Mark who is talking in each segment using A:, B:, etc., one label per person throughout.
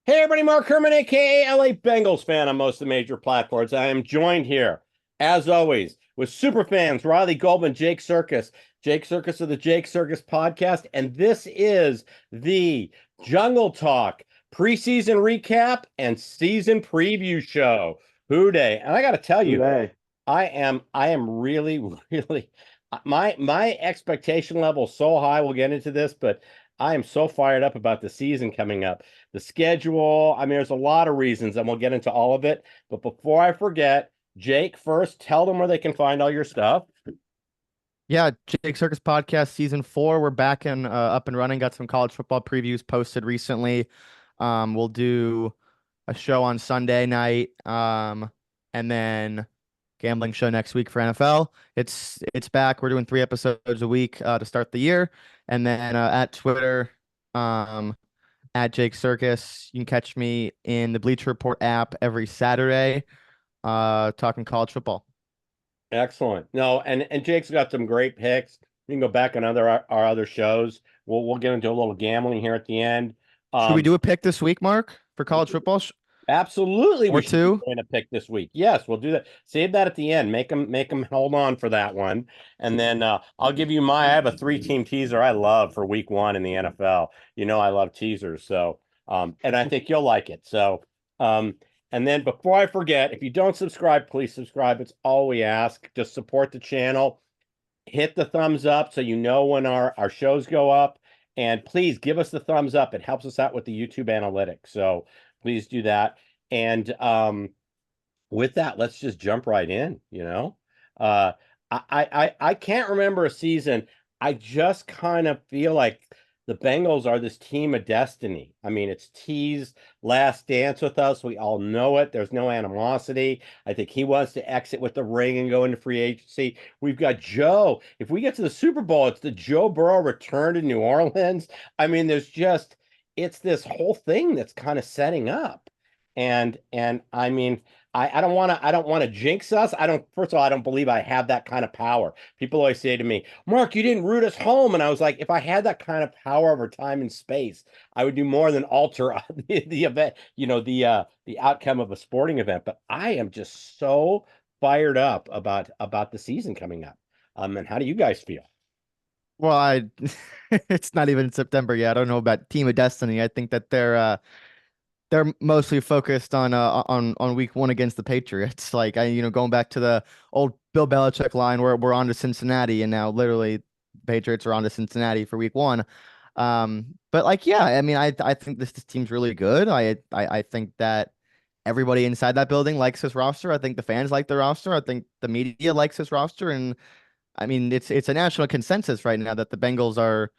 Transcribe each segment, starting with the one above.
A: Hey everybody, Mark Herman, aka LA Bengals fan on most of the major platforms. I am joined here, as always, with super fans Riley Goldman, Jake Circus of the Jake Circus podcast, and this is the Jungle Talk preseason recap and season preview show. Who Day? And I got to tell you,
B: Today.
A: I am really, really my expectation level is so high. We'll get into this, but I am so fired up about the season coming up. The schedule, I mean, there's a lot of reasons, and we'll get into all of it. But before I forget, Jake, first tell them where they can find all your stuff.
C: Yeah, Jake Circus Podcast Season 4. We're back and up and running. Got some college football previews posted recently. We'll do a show on Sunday night, and then gambling show next week for NFL. It's back. We're doing 3 episodes a week to start the year, and then at Twitter, at Jake Circus. You can catch me in the Bleacher Report app every Saturday, talking college football.
A: Excellent. No, and Jake's got some great picks. You can go back on our other shows. We'll get into a little gambling here at the end.
C: Should we do a pick this week, Mark, for college football?
A: Absolutely, we
C: Or
A: should be
C: two?
A: doing a pick this week. Yes, we'll do that. Save that at the end. Make them hold on for that one, and then I'll give you my. I have a three-team teaser I love for week one in the NFL. You know I love teasers, so and I think you'll like it. So and then before I forget, if you don't subscribe, please subscribe. It's all we ask. Just support the channel. Hit the thumbs up so you know when our shows go up, and please give us the thumbs up. It helps us out with the YouTube analytics. So please do that. And with that, let's just jump right in, Uh I can't remember a season. I just kind of feel like the Bengals are this team of destiny. I mean, it's T's last dance with us. We all know it. There's no animosity. I think he wants to exit with the ring and go into free agency. We've got Joe. If we get to the Super Bowl, it's the Joe Burrow return to New Orleans. I mean, it's this whole thing that's kind of setting up. And I mean, I don't want to jinx us. First of all, I don't believe I have that kind of power. People always say to me, Mark, you didn't root us home. And I was like, if I had that kind of power over time and space, I would do more than alter the event, the outcome of a sporting event. But I am just so fired up about the season coming up. And how do you guys feel?
C: Well, it's not even September yet. I don't know about Team of Destiny. I think that they're mostly focused on week one against the Patriots. Like going back to the old Bill Belichick line where we're on to Cincinnati, and now literally Patriots are on to Cincinnati for week one. But like, yeah, I mean, I think this team's really good. I think that everybody inside that building likes this roster. I think the fans like the roster. I think the media likes this roster, and I mean, it's a national consensus right now that the Bengals are,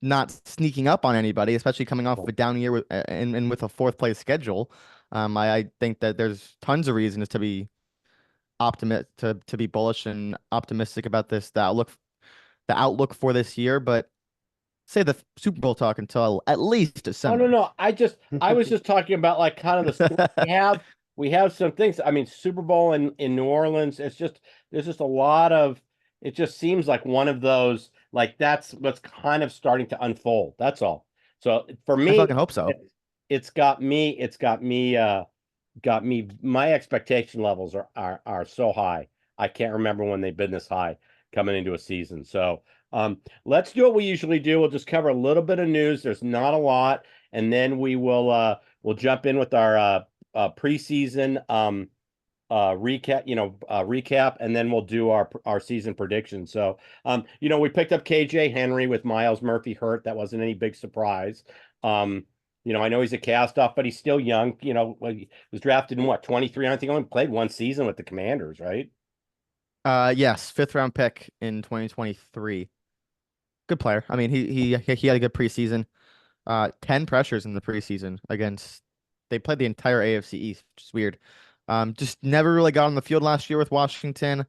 C: not sneaking up on anybody, especially coming off of a down year and with a fourth place schedule. I think that there's tons of reasons to be to be bullish and optimistic about the outlook for this year. But say the Super Bowl talk until at least
A: Oh no,
C: December.
A: no. I was just talking about like kind of we have some things. I mean, Super Bowl in New Orleans. There's just a lot of it just seems like one of those like that's what's kind of starting to unfold. That's all. So for
C: I
A: me,
C: fucking hope so.
A: it's got me my expectation levels are so high. I can't remember when they've been this high coming into a season. So let's do what we usually do. We'll just cover a little bit of news. There's not a lot, and then we'll jump in with our preseason recap, and then we'll do our season predictions. So we picked up KJ Henry with Miles Murphy hurt. That wasn't any big surprise. I know he's a cast off, but he's still young. He was drafted in what, 23? I think only played one season with the Commanders, right?
C: Yes, fifth round pick in 2023. Good player. I mean, he had a good preseason. 10 pressures in the preseason against. They played the entire AFC East, which is weird. Just never really got on the field last year with Washington.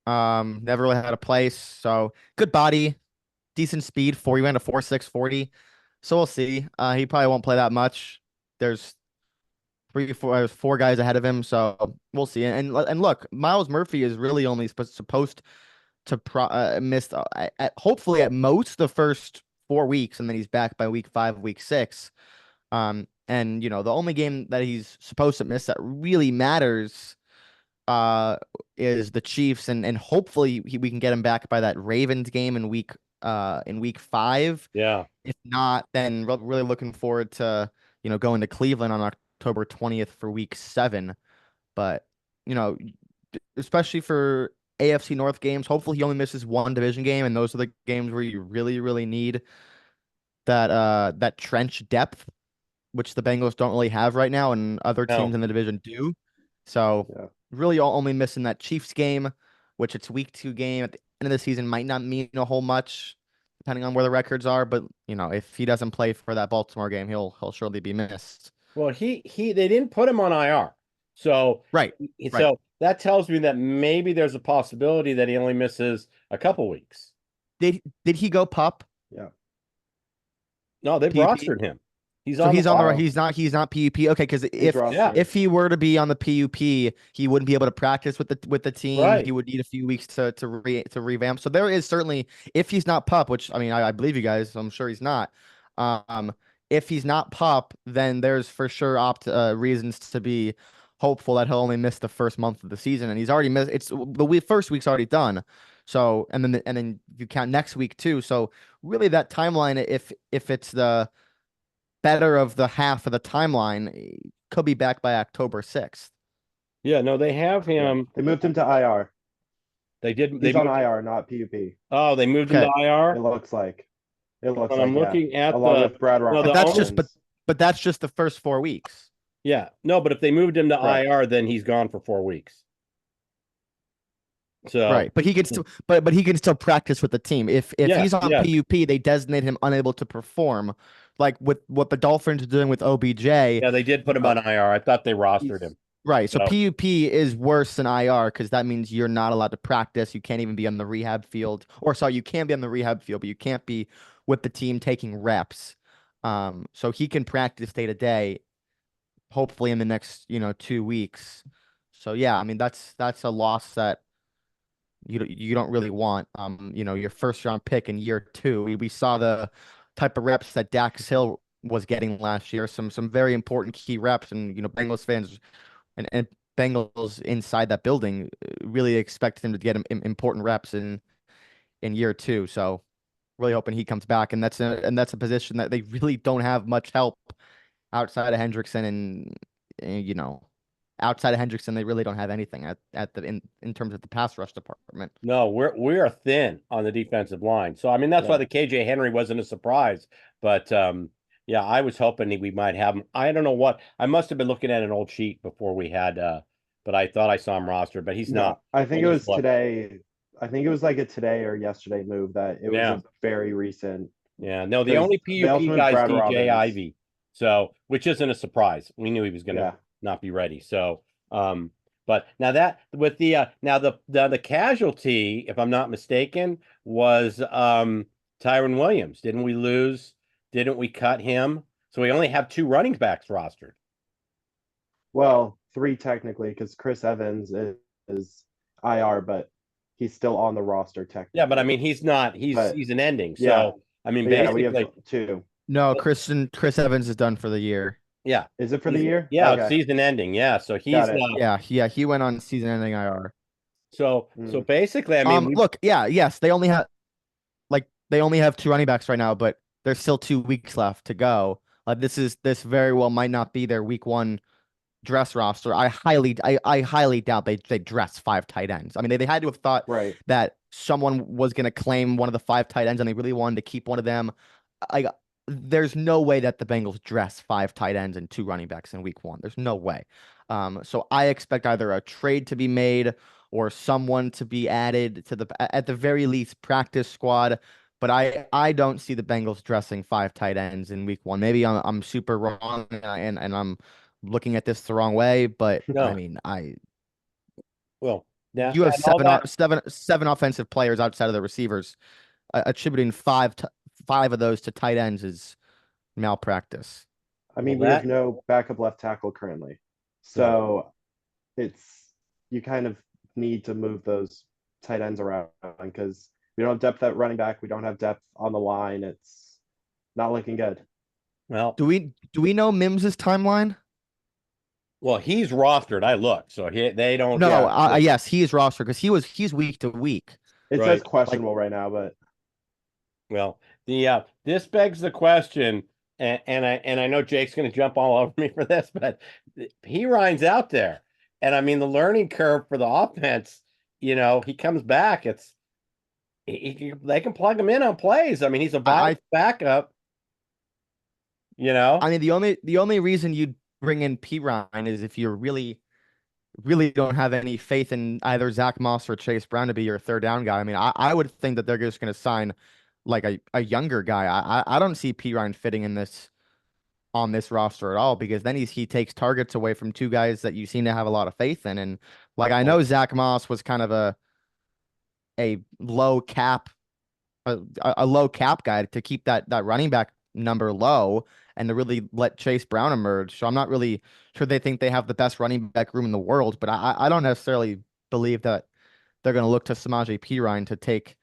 C: Never really had a place. So good body, decent speed. He ran a 4.6 40. So we'll see. He probably won't play that much. There's four guys ahead of him, so we'll see. And look, Miles Murphy is really only supposed to miss hopefully at most the first 4 weeks, and then he's back by week 5, week 6. And the only game that he's supposed to miss that really matters is the Chiefs, and hopefully we can get him back by that Ravens game in week 5.
A: Yeah.
C: If not, then really looking forward to going to Cleveland on October 20th for week 7. But you know, especially for AFC North games, hopefully he only misses one division game, and those are the games where you really, really need that trench depth, which the Bengals don't really have right now, and other teams
A: No.
C: in the division do. So
B: Yeah.
C: really only missing that Chiefs game, which it's week 2 game at the end of the season might not mean a whole much, depending on where the records are. But if he doesn't play for that Baltimore game, he'll surely be missed.
A: Well, they didn't put him on IR. So
C: Right. Right.
A: so that tells me that maybe there's a possibility that he only misses a couple weeks.
C: Did he go pup?
B: Yeah.
A: No, they've
C: PUP?
A: rostered him. He's
C: So
A: on
C: he's
A: the
C: on the
B: file.
C: he's not PUP. Okay, because
B: He's rostered.
C: if he were to be on the PUP, he wouldn't be able to practice with the team.
A: Right.
C: He would need a few weeks to revamp. So there is certainly, if he's not pup, which I mean I believe you guys, so I'm sure he's not. Um, if he's not pup, then there's for sure reasons to be hopeful that he'll only miss the first month of the season, and he's already missed. It's the first week's already done. So and then you count next week too. So really that timeline, if it's the better of the half of the timeline, could be back by October 6th.
A: Yeah, no, they have
B: Yeah.
A: him.
B: They moved him to IR.
A: They did. They
B: He's on
A: moved,
B: IR, not PUP.
A: oh, they moved him
C: Okay.
A: to
B: It
A: IR.
B: looks like. It looks
A: When
B: like,
A: I'm
B: yeah.
A: looking at
B: Along
A: the
B: with Brad
A: no,
B: Roberts.
A: the
C: But that's
A: only-
C: just but that's just the first 4 weeks.
A: yeah, no, but if they moved him to
B: Right.
A: IR, then he's gone for 4 weeks. So
C: Right. But he can still but he can still practice with the team. If
A: Yeah,
C: he's on
A: yeah.
C: PUP, they designate him unable to perform. Like with what the Dolphins are doing with OBJ.
A: yeah, they did put him on IR. I thought they rostered him.
C: Right. So
A: So-
C: PUP is worse than IR because that means you're not allowed to practice. You can't even be on the rehab field. Or sorry, you can be on the rehab field, but you can't be with the team taking reps. So he can practice day to day, hopefully in the next, 2 weeks. So yeah, I mean that's a loss that you don't really want. Your first round pick in year 2. We saw the type of reps that Dax Hill was getting last year. Some very important key reps, and Bengals fans and Bengals inside that building really expect him to get important reps in year 2. So really hoping he comes back, and that's a position that they really don't have much help outside of Hendrickson, and outside of Hendrickson they really don't have anything in terms of the pass rush department.
A: No, we are thin on the defensive line. So I mean that's why
B: Yeah.
A: the KJ Henry wasn't a surprise. But yeah, I was hoping we might have him. I don't know what. I must have been looking at an old sheet before we had but I thought I saw him rostered, but he's
B: No,
A: not.
B: I think it
A: Only
B: was
A: what?
B: today. I think it was like a today or yesterday move that it was
A: Yeah.
B: a very recent.
A: Yeah, no, the
B: 'Cause
A: only
B: they also
A: PUP
B: moved
A: guy is
B: Brad
A: DJ
B: Robbins.
A: Ivy. So, which isn't a surprise. We knew he was going to
B: Yeah.
A: not be ready. So, but now that with the now the casualty, if I'm not mistaken, was Tyron Williams. Didn't we cut him? So we only have 2 running backs rostered.
B: Well, 3 technically, because Chris Evans is IR, but he's still on the roster technically.
A: Yeah, but I mean he's not.
B: But-
A: He's an ending. So
B: yeah.
A: I mean
B: But yeah, we
A: basically,
B: have 2.
C: No, Chris Evans is done for the year.
A: yeah.
B: Is it for the year?
A: Yeah,
B: Okay.
A: it's season ending. Yeah, so he's
B: Got it.
C: Yeah, he went on season-ending IR.
A: so
B: Mm.
A: basically, I mean,
C: Look, yes, they only have 2 running backs right now, but there's still 2 weeks left to go. This very well might not be their week 1 dress roster. I highly doubt they dress 5 tight ends. I mean, they had to have thought
B: Right.
C: that someone was going to claim one of the 5 tight ends, and they really wanted to keep one of them. There's no way that the Bengals dress 5 tight ends and 2 running backs in week 1. There's no way. So I expect either a trade to be made or someone to be added to at the very least practice squad. But I don't see the Bengals dressing 5 tight ends in week 1. Maybe I'm super wrong and I'm looking at this the wrong way, but
A: No.
C: I mean
A: well, now
C: you have
A: and all
C: seven offensive players outside of the receivers. Attributing 5 of those to tight ends is malpractice.
B: I mean,
A: Well,
B: we have no backup left tackle currently. So you kind of need to move those tight ends around because we don't have depth at running back. We don't have depth on the line. It's not looking good.
A: Well,
C: Do we know Mims's timeline?
A: well, he's rostered. I looked, so they don't.
C: No,
A: Yeah,
C: yes, he is roster because he's week to week.
B: It says
A: right.
C: Like
B: questionable right now, but
A: Well, the this begs the question, and I know Jake's going to jump all over me for this, but he Ryan's out there, and I mean the learning curve for the offense. He comes back. They can plug him in on plays. I mean, he's a viable
C: I
A: backup. You know,
C: I mean the only reason you'd bring in P Ryan is if you really don't have any faith in either Zach Moss or Chase Brown to be your third down guy. I mean, I would think that they're just going to sign like a younger guy. I don't see P Ryan fitting in this on this roster at all because then he takes targets away from two guys that you seem to have a lot of faith in. And like I know Zach Moss was kind of a low cap a low cap guy to keep that running back number low and to really let Chase Brown emerge. So I'm not really sure they think they have the best running back room in the world, but I don't necessarily believe that they're going to look to Samaje Perine to take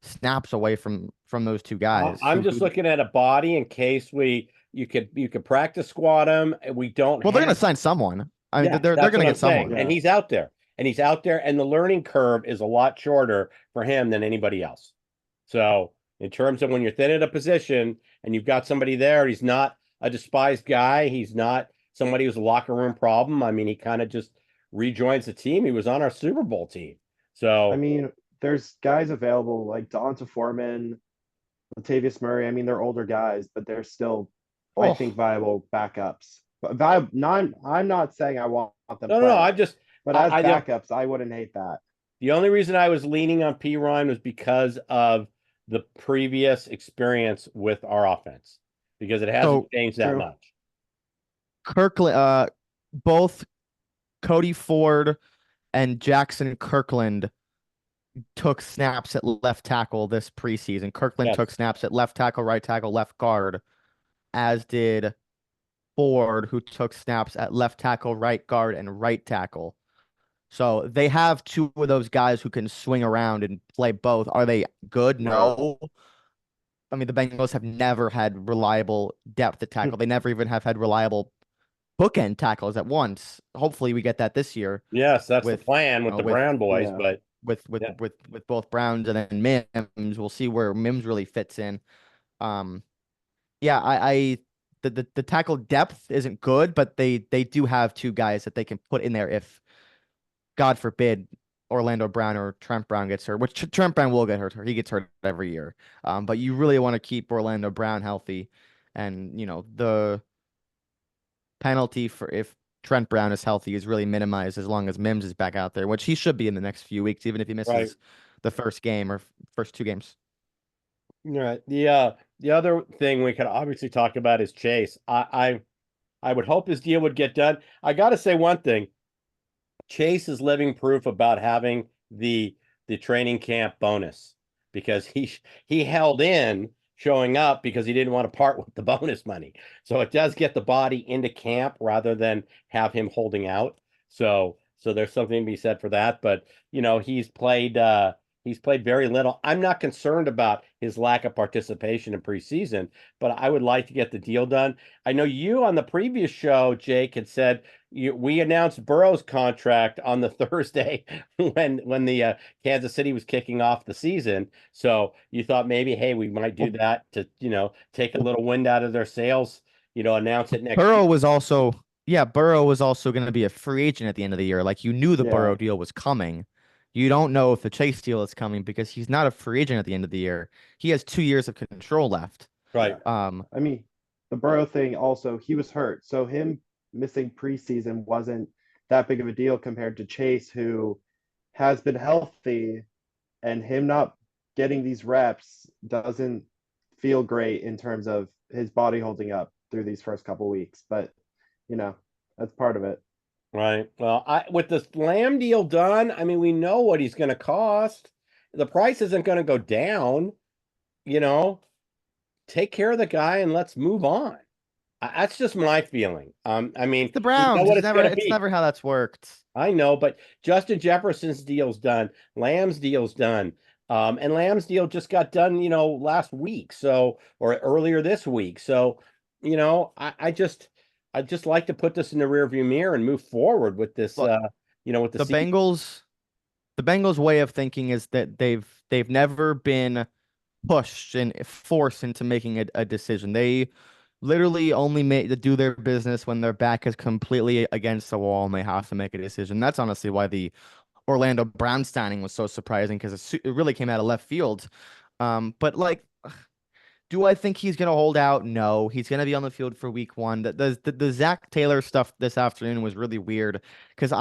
C: snaps away from those two guys.
A: I'm just looking at a body in case you could practice squad him. We don't
C: Well, they're going
A: have.
C: to sign someone. I mean,
A: Yeah,
C: they're
A: that's
C: going
A: what
C: to
A: I'm
C: get
A: saying.
C: someone.
A: And
B: Yeah.
A: he's out there. And he's out there, and the learning curve is a lot shorter for him than anybody else. So, in terms of when you're thin at a position and you've got somebody there, he's not a despised guy. He's not somebody who's a locker room problem. I mean, he kind of just rejoins the team. He was on our Super Bowl team.
B: I
A: So,
B: mean, there's guys available like Donta Foreman, Latavius Murray. I mean, they're older guys, but they're still, I think,
C: Oh,
B: viable backups. But I'm not saying I want them
A: no, no, no.
B: playing, but as
A: I don't.
B: backups, I wouldn't hate that.
A: The only reason I was leaning on P. Ryan was because of the previous experience with our offense, because it hasn't
C: so
A: changed that
B: True.
A: much.
C: Kirkland, both Cody Ford and Jackson Kirkland took snaps at left tackle this preseason. Kirkland
A: Yes.
C: took snaps at left tackle, right tackle, left guard, as did Ford, who took snaps at left tackle, right guard, and right tackle. So they have two of those guys who can swing around and play both. Are they good? No. I mean, the Bengals have never had reliable depth at tackle. They never even have had reliable bookend tackles at once. Hopefully, we get that this year
A: Yes, that's the
C: with
A: plan with the
C: with
A: Brown boys,
B: Yeah.
A: but
C: with with
A: yeah.
C: with with both Browns and then Mims. We'll see where Mims really fits in. Um, yeah, the tackle depth isn't good, but they do have two guys that they can put in there if, God forbid, Orlando Brown or Trent Brown gets hurt, which Trent Brown will get hurt. He gets hurt every year. But you really want to keep Orlando Brown healthy, and the penalty for if Trent Brown is healthy is really minimized as long as Mims is back out there, which he should be in the next few weeks, even if he
A: Right.
C: misses the first game or first two games.
A: Right. The other thing we could obviously talk about is Chase. I would hope his deal would get done. I got to say one thing. Chase is living proof about having the training camp bonus, because he held in showing up because he didn't want to part with the bonus money. So it does get the body into camp rather than have him holding out. So there's something to be said for that. But he's played very little. I'm not concerned about his lack of participation in preseason, but I would like to get the deal done. I know you on the previous show, Jake, had said we announced Burrow's contract on the Thursday when the Kansas City was kicking off the season. So you thought maybe, hey, we might do that to take a little wind out of their sails. Announce it next
C: Burrow
A: year.
C: was also, yeah, Burrow was also going to be a free agent at the end of the year. Like you knew the
B: Yeah.
C: Burrow deal was coming. You don't know if the Chase deal is coming because he's not a free agent at the end of the year. He has 2 years of control left.
A: Right.
B: I mean, the Burrow thing also, he was hurt. So him missing preseason wasn't that big of a deal compared to Chase, who has been healthy, and him not getting these reps doesn't feel great in terms of his body holding up through these first couple weeks. But, that's part of it.
A: Right. Well, with the Lamb deal done, I mean, we know what he's going to cost. The price isn't going to go down. You know, take care of the guy and let's move on. That's just my feeling. I mean,
C: The
A: we know
C: Browns,
A: what
C: it's
A: it's
C: never
A: going to
C: it's
A: be.
C: never how that's worked.
A: I know, but Justin Jefferson's deal's done. Lamb's deal's done. And Lamb's deal just got done, last week. Or earlier this week. So I just like to put this in the rearview mirror and move forward with this,
C: Look,
A: with the
C: the
A: season.
C: Bengals way of thinking is that they've never been pushed and forced into making a decision. They literally only make to do their business when their back is completely against the wall and they have to make a decision. That's honestly why the Orlando Brown signing was so surprising because it really came out of left field. But like, do I think he's going to hold out? No, he's going to be on the field for week one. The Zach Taylor stuff this afternoon was really weird because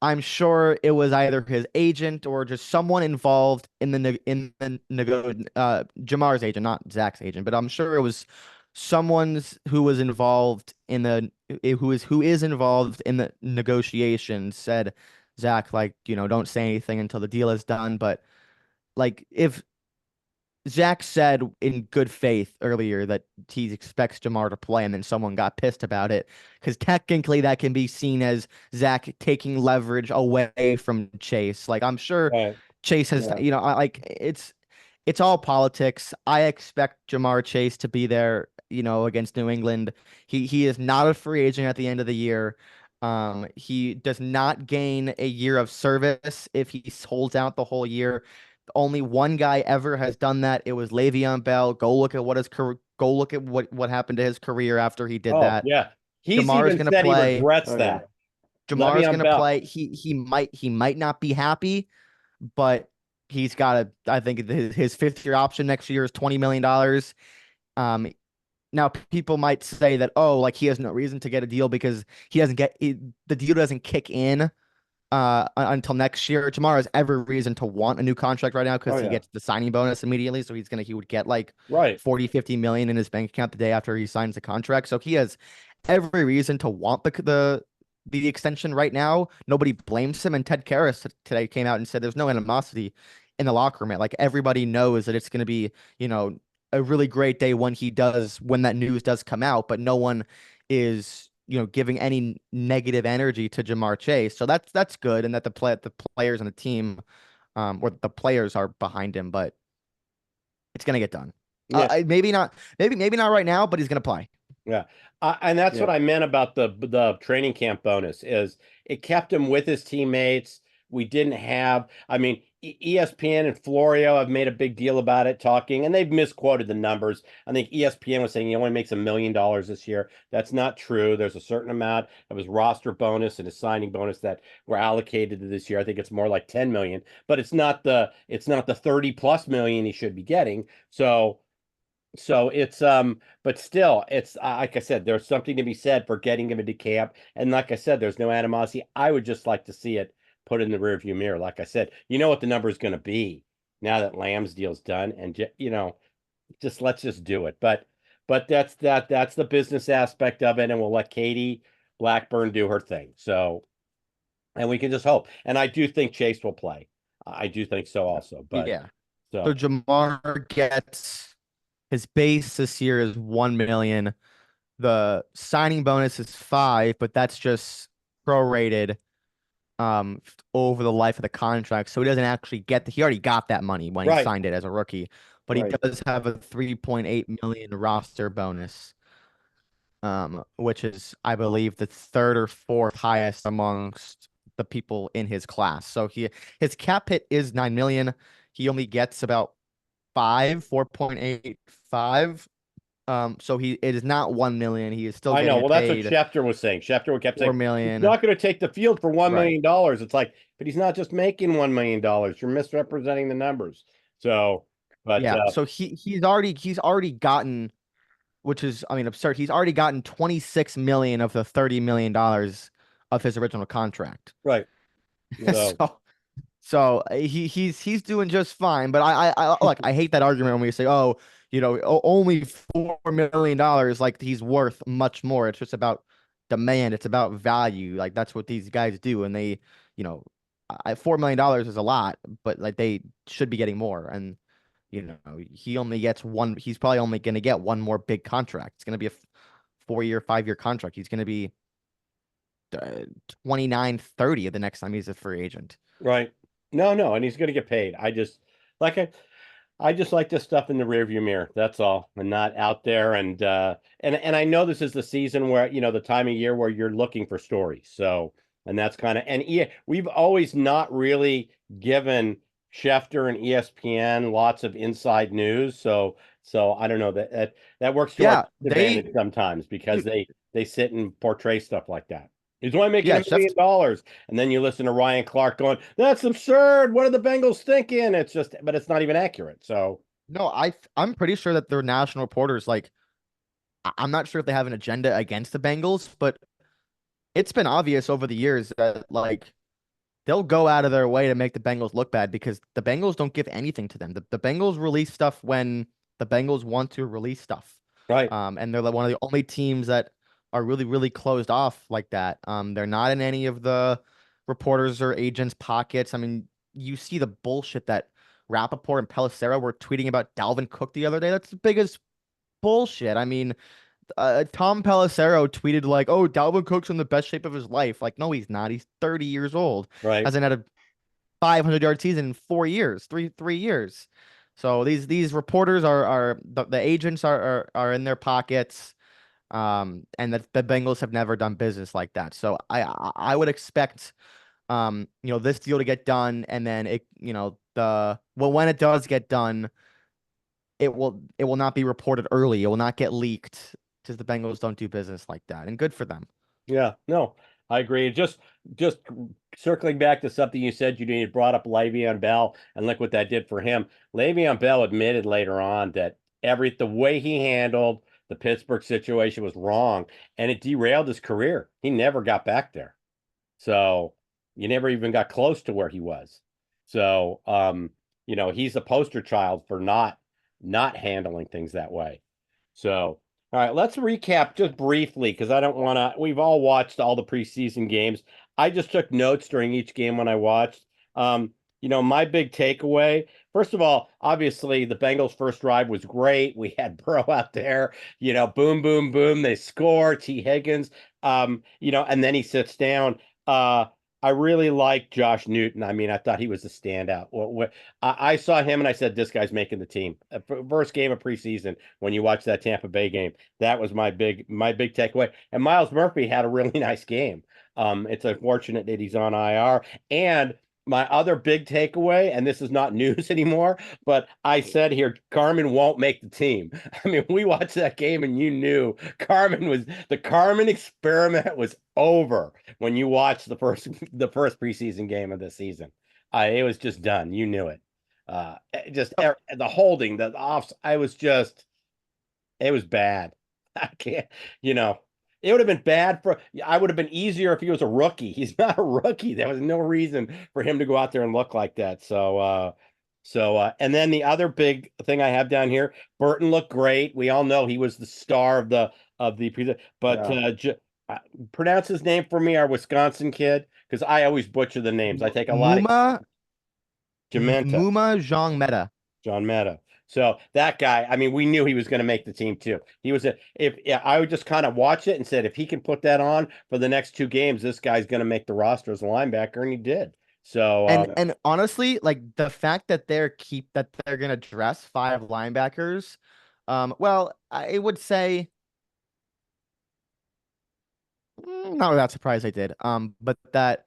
C: I'm sure it was either his agent or just someone involved in Jamar's agent, not Zach's agent, but I'm sure it was someone's who was involved in who is involved in the negotiations said, Zach, like, don't say anything until the deal is done. But like, if Zach said in good faith earlier that he expects Jamar to play, and then someone got pissed about it because technically that can be seen as Zach taking leverage away from Chase. Like, I'm sure
A: Right.
C: Chase has,
B: Yeah.
C: like it's all politics. I expect Jamar Chase to be there, against New England. He is not a free agent at the end of the year. He does not gain a year of service if he holds out the whole year. Only one guy ever has done that. It was Le'Veon Bell. Go look at what happened to his career after he did
A: Oh
C: that.
A: yeah, he's
C: Jamar is
A: even
C: gonna
A: said he
C: play.
A: regrets
B: Oh yeah.
A: that.
C: Jamar's
A: Le'Veon
C: gonna
A: Bell.
C: play. He might not be happy, but he's got a. I think his fifth year option next year is $20 million. Um, Now people might say that, oh, like he has no reason to get a deal because the deal doesn't kick in until next year. Jamar has every reason to want a new contract right now
B: Oh
C: because he
B: yeah.
C: gets the signing bonus immediately. So he would get like
A: Right.
C: 40-50 million in his bank account the day after he signs the contract. So he has every reason to want the extension right now. Nobody blames him. And Ted Karras today came out and said there's no animosity in the locker room. Like, everybody knows that it's going to be, a really great day when that news does come out, but no one is, giving any negative energy to Jamar Chase. So that's good, and that the players and the team, or the players are behind him, but it's gonna get done.
A: Yeah.
C: Maybe not right now, but he's gonna play.
A: Yeah. And that's what
B: Yeah.
A: I meant about the training camp bonus is it kept him with his teammates. We didn't have, I mean, ESPN and Florio have made a big deal about it talking, and they've misquoted the numbers. I think ESPN was saying he only makes $1 million this year. That's not true. There's a certain amount of his roster bonus and his signing bonus that were allocated to this year. I think it's more like 10 million, but it's not the 30 plus million he should be getting. So it's but still, it's like I said, there's something to be said for getting him into camp. And like I said, there's no animosity. I would just like to see it put in the rearview mirror. Like I said, you know what the number is going to be now that Lamb's deal's done, and just let's just do it. But that's the business aspect of it, and we'll let Katie Blackburn do her thing. So, and we can just hope. And I do think Chase will play. I do think so also. But
C: Yeah. So
A: so
C: Jamar gets his base this year is 1 million. The signing bonus is 5, but that's just prorated over the life of the contract. So he doesn't actually he already got that money when he
A: right,
C: signed it as a rookie, but he
B: Right.
C: does have a 3.8 million roster bonus, which is, I believe, the third or fourth highest amongst the people in his class. So his cap hit is 9 million. He only gets about 4.85. So it is not 1 million. He is still
A: I know.
C: getting
A: Well, that's what
C: paid
A: Schefter was saying. Schefter kept saying
C: 4
A: he's
C: million.
A: not going to take the field for $1
C: Right.
A: million. It's like, but he's not just making $1 million. You're misrepresenting the numbers. So, but
C: Yeah. So he's already gotten, which is, I mean, absurd. He's already gotten 26 million of the $30 million of his original contract.
A: right.
B: Yeah.
A: So
C: So he's doing just fine. But I hate that argument when we say, oh, only $4 million, like he's worth much more. It's just about demand. It's about value. Like, that's what these guys do, and they, you know, $4 million is a lot, but like they should be getting more. And he only gets one. He's probably only going to get one more big contract. It's going to be a 4-year, 5-year contract. He's going to be 29, 30 the next time he's a free agent.
A: right. No, no, and he's going to get paid. I just like I I just like this stuff in the rearview mirror. That's all, and not out there. And I know this is the season where the time of year where you're looking for stories. So, and that's kind of and yeah, we've always not really given Schefter and ESPN lots of inside news. So I don't know that works to our
C: Yeah,
A: advantage sometimes because
C: dude,
A: they sit and portray stuff like that. He's only making
C: yeah,
A: $1 million. And then you listen to Ryan Clark going, "That's absurd. What are the Bengals thinking?" But it's not even accurate. So,
C: no, I'm pretty sure that their national reporters, like, I'm not sure if they have an agenda against the Bengals, but it's been obvious over the years that, like, they'll go out of their way to make the Bengals look bad because the Bengals don't give anything to them. The Bengals release stuff when the Bengals want to release stuff.
A: right,
C: And they're like one of the only teams that are really, really closed off like that. They're not in any of the reporters or agents' pockets. I mean, you see the bullshit that Rappaport and Pelissero were tweeting about Dalvin Cook the other day. That's the biggest bullshit. I mean, Tom Pelissero tweeted like, "Oh, Dalvin Cook's in the best shape of his life." Like, no, he's not. He's 30 years old.
A: right.
C: Hasn't had a 500-yard season in 4 years, three years. So these reporters are the agents are in their pockets. And the Bengals have never done business like that. So I would expect this deal to get done, and then when it does get done, it will not be reported early. It will not get leaked because the Bengals don't do business like that, and good for them.
A: Yeah, no, I agree. Just circling back to something you said, you brought up Le'Veon Bell, and look what that did for him. Le'Veon Bell admitted later on that the way he handled the Pittsburgh situation was wrong, and it derailed his career. He never got back there. So you never even got close to where he was. So he's a poster child for not handling things that way. So, all right, let's recap just briefly because I don't want to. We've all watched all the preseason games. I just took notes during each game when I watched. My big takeaway, first of all, obviously the Bengals' first drive was great. We had Burrow out there, boom, boom, boom. They score. T. Higgins, and then he sits down. Uh, I really like Josh Newton. I mean, I thought he was a standout. I saw him and I said, this guy's making the team. First game of preseason when you watch that Tampa Bay game. That was my big takeaway. And Miles Murphy had a really nice game. It's unfortunate that he's on IR. And my other big takeaway, and this is not news anymore, but I said here, Carmen won't make the team. I mean, we watched that game and you knew the Carmen experiment was over when you watched the first preseason game of the season. It was just done. You knew it. The holding, the offs. It was bad. I can't, it would have been bad I would have been easier if he was a rookie. He's not a rookie. There was no reason for him to go out there and look like that. And then the other big thing I have down here, Burton looked great. We all know he was the star but
B: Yeah.
A: pronounce his name for me, our Wisconsin kid, because I always butcher the names. I take a lot of
C: Muma
A: Jamenta.
C: Muma Zhang Meta.
A: John Meta. So that guy, I mean, we knew he was going to make the team too. He was if yeah, I would just kind of watch it and said if he can put that on for the next two games, this guy's going to make the roster as a linebacker, and he did. So
C: And honestly, like the fact that they're gonna dress five linebackers, well, I would say not without surprise they did. But that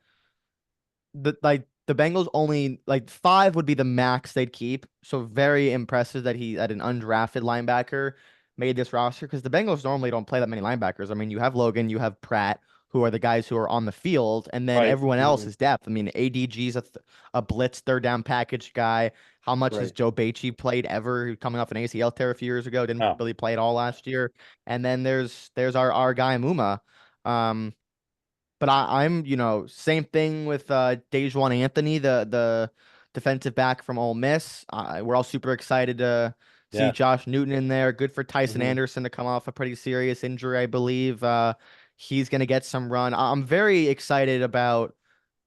C: the Bengals only like five would be the max they'd keep. So very impressive that he had an undrafted linebacker made this roster because the Bengals normally don't play that many linebackers. I mean, you have Logan, you have Pratt, who are the guys who are on the field, and then
A: right,
C: everyone else is depth. I mean, ADG's a blitz third down package guy. How much has
B: Right.
C: Joe Bachi played ever? Coming off an ACL tear a few years ago, didn't
A: oh
C: really play at all last year. And then there's our guy Muma. Um, but I'm, same thing with Dejuan Anthony, the defensive back from Ole Miss. We're all super excited to see
A: yeah,
C: Josh Newton in there. Good for Tyson
A: mhm.
C: Anderson to come off a pretty serious injury, I believe. He's going to get some run. I'm very excited about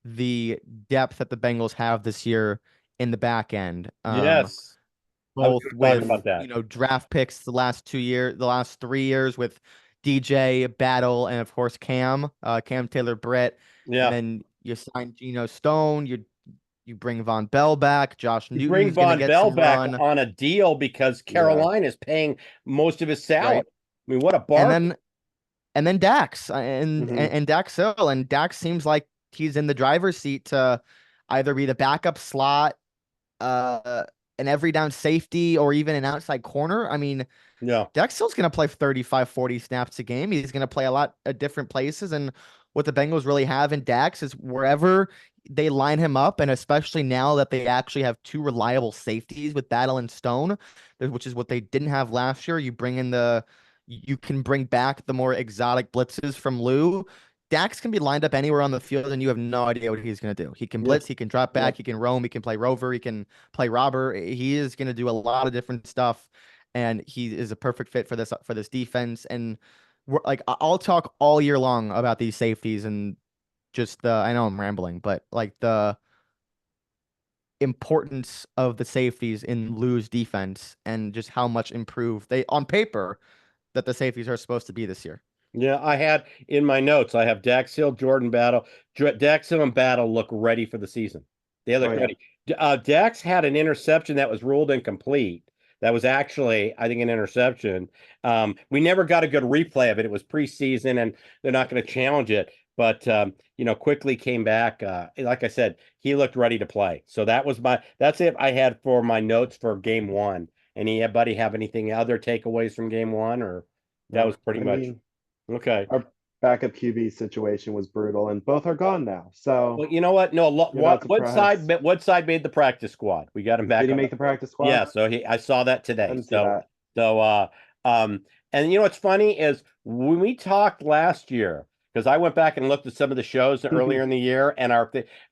C: the depth that the Bengals have this year in the back end.
A: Yes, I was
C: Both
A: going to talk
C: with,
A: about that.
C: draft picks the last 3 years with DJ, Battle, and of course Cam Taylor Britt. And
A: Yeah,
C: then you signed Geno Stone. You bring Von Bell back. Josh
A: You bring
C: Newton's going to
A: Von
C: get
A: Bell
C: some
A: back
C: run,
A: on a deal because
B: Yeah.
A: Carolina is paying most of his salary.
C: right?
A: I mean, what a
C: And
A: bargain.
C: then Dax and,
B: Hmm.
C: and and Dax Hill, and Dax seems like he's in the driver's seat to either be the backup slot, uh, an every down safety, or even an outside corner. I mean,
A: Yeah.
C: Dax Hill's going to play 35, 40 snaps a game. He's going to play a lot at different places. And what the Bengals really have in Dax is wherever they line him up, and especially now that they actually have two reliable safeties with Battle and Stone, which is what they didn't have last year. You can bring back the more exotic blitzes from Lou. Dax can be lined up anywhere on the field, and you have no idea what he's going to do. He can
A: Yeah.
C: blitz, he can drop back,
B: Yep.
C: he can roam, he can play rover, he can play robber. He is going to do a lot of different stuff, and he is a perfect fit for this defense. And like I'll talk all year long about these safeties and just the I know I'm rambling, but like the importance of the safeties in Lou's defense and just how much improved they on paper that the safeties are supposed to be this year.
A: Yeah, I had in my notes, I have Dax Hill, Jordan Battle. Dax Hill and Battle look ready for the season. They
B: Oh
A: look
B: yeah.
A: ready. Dax had an interception that was ruled incomplete. That was actually, I think, an interception. We never got a good replay of it. It was preseason, and they're not going to challenge it. But quickly came back. Like I said, he looked ready to play. So that's it I had for my notes for game one. Anybody have anything other takeaways from game one, or that was
B: No,
A: pretty
B: I
A: much
B: mean,
A: okay?
B: our backup QB situation was brutal, and both are gone now. So
A: Well, you know what? No,
B: you're not surprised.
A: what side made the practice squad? We got him
B: Did
A: back
B: he
A: on.
B: make the practice squad?
A: Yeah, so I saw that
B: I
A: today.
B: didn't see that.
A: So um and you know what's funny is when we talked last year, because I went back and looked at some of the shows earlier in the year, and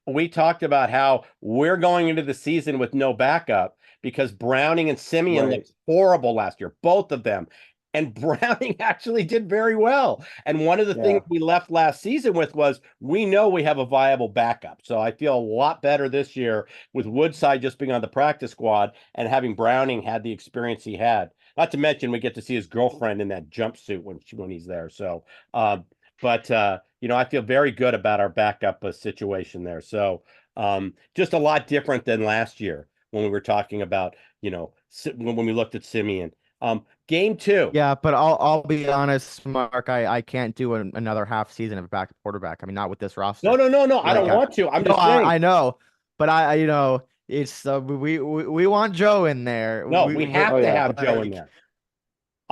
A: we talked about how we're going into the season with no backup because Browning and Simeon
B: Right.
A: looked horrible last year, both of them. And Browning actually did very well. And one of the things
B: Yeah.
A: we left last season with was we know we have a viable backup. So I feel a lot better this year with Woodside just being on the practice squad and having Browning had the experience he had. Not to mention we get to see his girlfriend in that jumpsuit when he's there. So, but I feel very good about our backup situation there. So, just a lot different than last year when we were talking about when we looked at Simeon. Game two.
C: Yeah, but I'll be honest, Mark. I can't do another half season of a backup quarterback. I mean, not with this
A: No,
C: roster.
A: no, no, no. I
C: Like,
A: don't want to. I'm
C: no,
A: just saying.
C: I know, but it's we want Joe in there.
A: No, we
B: Oh
A: have to
B: yeah.
A: have Joe in
C: Like,
A: there.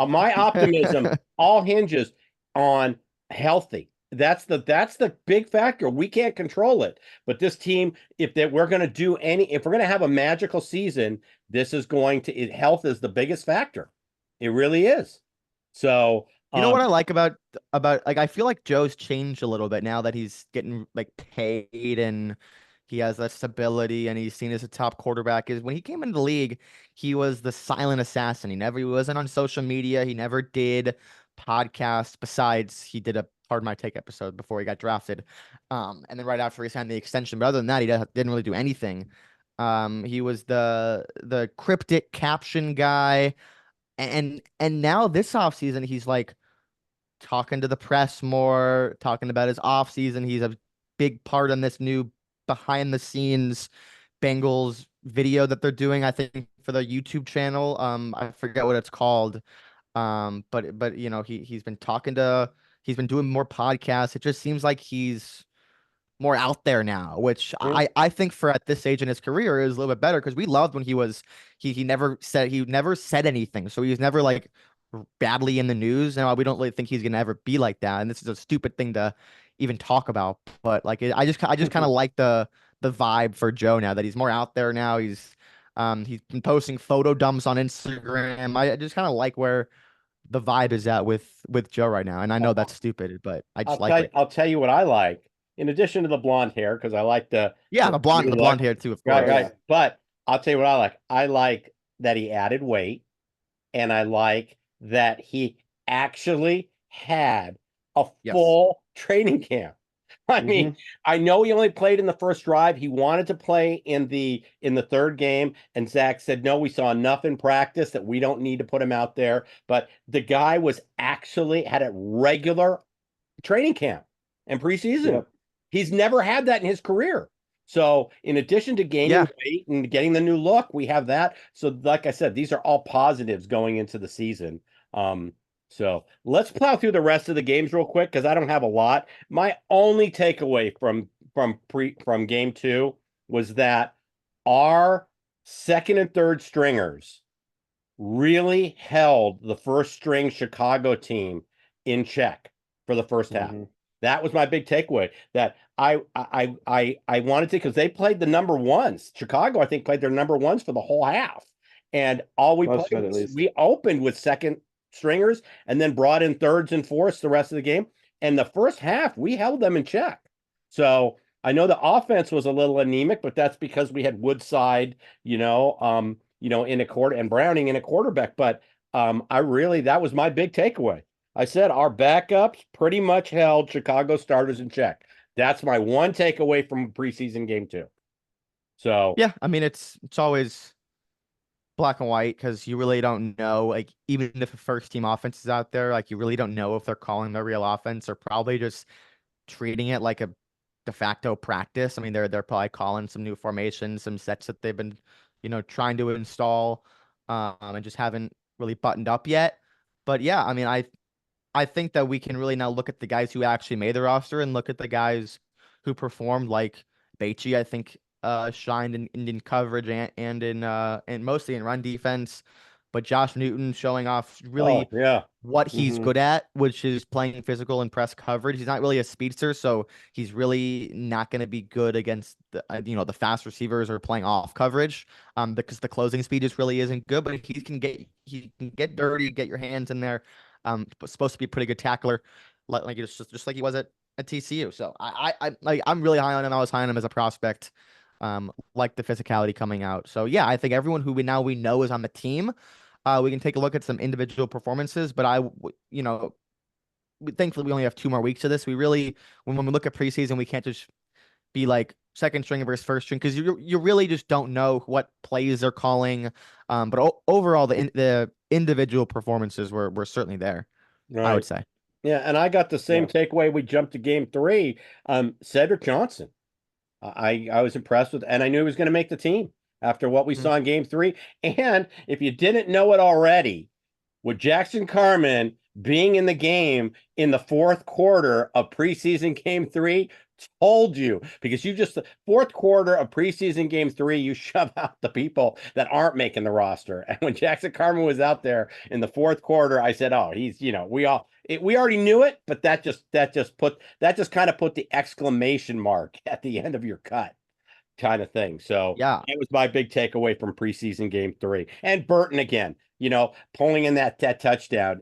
A: My optimism all hinges on healthy. That's the big factor. We can't control it, but this team, if we're going to have a magical season, this is health is the biggest factor. It really is. So,
C: you know what I like about like I feel like Joe's changed a little bit now that he's getting like paid and he has that stability and he's seen as a top quarterback. Is when he came into the league, he was the silent assassin. He wasn't on social media. He never did podcasts. Besides, he did a Hard My Take episode before he got drafted. And then right after he signed the extension. But other than that, didn't really do anything. He was the cryptic caption guy. And now this offseason, he's like talking to the press more, talking about his offseason. He's a big part in this new behind the scenes Bengals video that they're doing, I think, for the YouTube channel. I forget what it's called. But he's been doing more podcasts. It just seems like he's more out there now, which
A: mm,
C: I think for at this age in his career is a little bit better because we loved when he never said anything. So he was never like badly in the news. Now we don't really think he's gonna ever be like that. And this is a stupid thing to even talk about. But like I just kind of like the vibe for Joe now that he's more out there now. He's been posting photo dumps on Instagram. I just kind of like where the vibe is at with Joe right now. And I know that's stupid, but I just like it.
A: I'll tell you what I like. In addition to the blonde hair, because I like
C: Yeah,
A: new
C: the
A: look.
C: blonde hair too, of
A: Right,
B: Oh
C: course.
A: right.
B: yeah.
A: But I'll tell you what I like. I like that he added weight, and I like that he actually had a
C: Yes.
A: full training camp. I
B: Hmm.
A: mean, I know he only played in the first drive. He wanted to play in the third game, and Zach said, "No, we saw enough in practice that we don't need to put him out there." But the guy was actually had a regular training camp and preseason.
B: Yep.
A: He's never had that in his career. So in addition to gaining
C: Yeah.
A: weight and getting the new look, we have that. So like I said, these are all positives going into the season. Um, so let's plow through the rest of the games real quick because I don't have a lot. My only takeaway from game two was that our second and third stringers really held the first string Chicago team in check for the first half.
B: Mm-hmm.
A: That was my big takeaway. That I wanted to because they played the number ones. Chicago, I think, played their number ones for the whole half, and all we
B: Most
A: played
B: of it, at
A: was
B: least.
A: we opened with second stringers and then brought in thirds and fourths the rest of the game. And the first half, we held them in check. So I know the offense was a little anemic, but that's because we had Woodside, in a quarter and Browning in a quarterback. But that was my big takeaway. I said our backups pretty much held Chicago starters in check. That's my one takeaway from preseason game two. So
C: Yeah, I mean it's always black and white because you really don't know. Like even if a first team offense is out there, like you really don't know if they're calling their real offense or probably just treating it like a de facto practice. I mean, they're probably calling some new formations, some sets that they've been, trying to install, and just haven't really buttoned up yet. But yeah, I mean, I think that we can really now look at the guys who actually made the roster and look at the guys who performed, like Bachi, I think shined in coverage and in and mostly in run defense. But Josh Newton showing off
A: oh
C: really
A: yeah.
C: what he's
B: Mm-hmm.
C: good at, which is playing physical and press coverage. He's not really a speedster, so he's really not going to be good against the fast receivers or playing off coverage, because the closing speed just really isn't good. But he can get dirty, get your hands in there. Supposed to be a pretty good tackler, like just like he was at TCU. So I'm really high on him. I was high on him as a prospect. Like the physicality coming out. So yeah, I think everyone who we know is on the team. We can take a look at some individual performances, but thankfully we only have 2 more weeks of this. We really, when we look at preseason, we can't just be like second string versus first string because you really just don't know what plays they're calling. But overall, the individual performances were certainly there, I would
A: Right.
C: say.
A: Yeah, and I got the same
B: Yeah.
A: takeaway. We jumped to game three. Cedric Johnson. I was impressed with, and I knew he was going to make the team after what we
C: Mhm.
A: saw in game three. And if you didn't know it already, with Jackson Carman being in the game in the fourth quarter of preseason game three, told you because you just fourth quarter of preseason game three, you shove out the people that aren't making the roster. And when Jackson Carman was out there in the fourth quarter, I said, "Oh, he's we already knew it, but that just kind of put the exclamation mark at the end of your cut." Kind of thing. So
C: Yeah,
A: that was my big takeaway from preseason game three. And Burton again, pulling in that touchdown.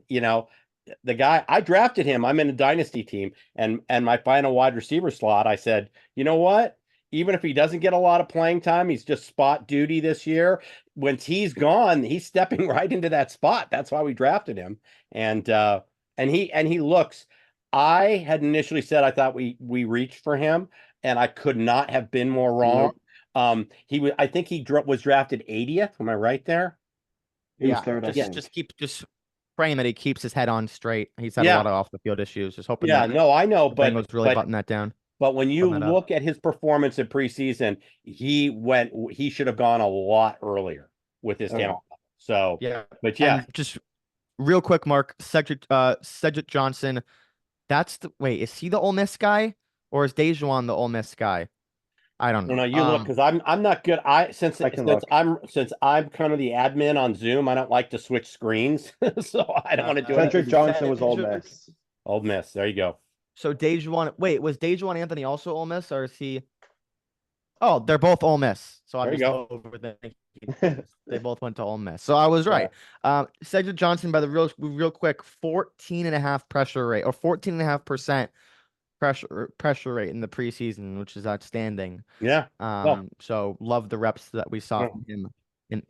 A: The guy I drafted him. I'm in a dynasty team, and my final wide receiver slot. I said, you know what? Even if he doesn't get a lot of playing time, he's just spot duty this year. Once he's gone, he's stepping right into that spot. That's why we drafted him. And he looks. I had initially said I thought we reached for him, and I could not have been more wrong.
B: Nope.
A: I think he was drafted 80th. Am I right there?
B: He was
C: yeah.
B: third, I
A: Yeah.
B: think.
C: Just praying that he keeps his head on straight. He's had a
A: Yeah.
C: lot of off the field issues. Just hoping
A: Yeah.
C: that
A: No, I know,
C: the
A: but
C: Bengals really
A: but
C: button that down,
A: but when you
C: button that up.
A: look at his performance in preseason, he should have gone a lot earlier with his
B: Oh yeah.
A: talent. So,
C: Yeah.
A: but yeah,
C: And just real quick, Mark, Cedric Johnson. Wait, is he the Ole Miss guy or is Dejuan the Ole Miss guy? I don't
A: no,
C: know.
A: no, you look because I'm not good. Since
B: I can
A: since
B: look.
A: I'm kind of the admin on Zoom, I don't like to switch screens, so I don't want to do it.
B: Cedric Johnson was Ole
C: Cedric.
B: Miss.
A: Old Miss, there you go.
C: So Dejuan, wait, was Dejuan Anthony also Ole Miss or is he? Oh, they're both Ole Miss. So I'm
A: There you
C: just
A: go.
C: overthinking. They both went to Ole Miss. So I was right. Cedric Johnson by the real quick 14.5 pressure rate or 14.5% pressure rate in the preseason, which is outstanding.
A: Yeah. Well,
C: So love the reps that we saw
A: well,
C: from him in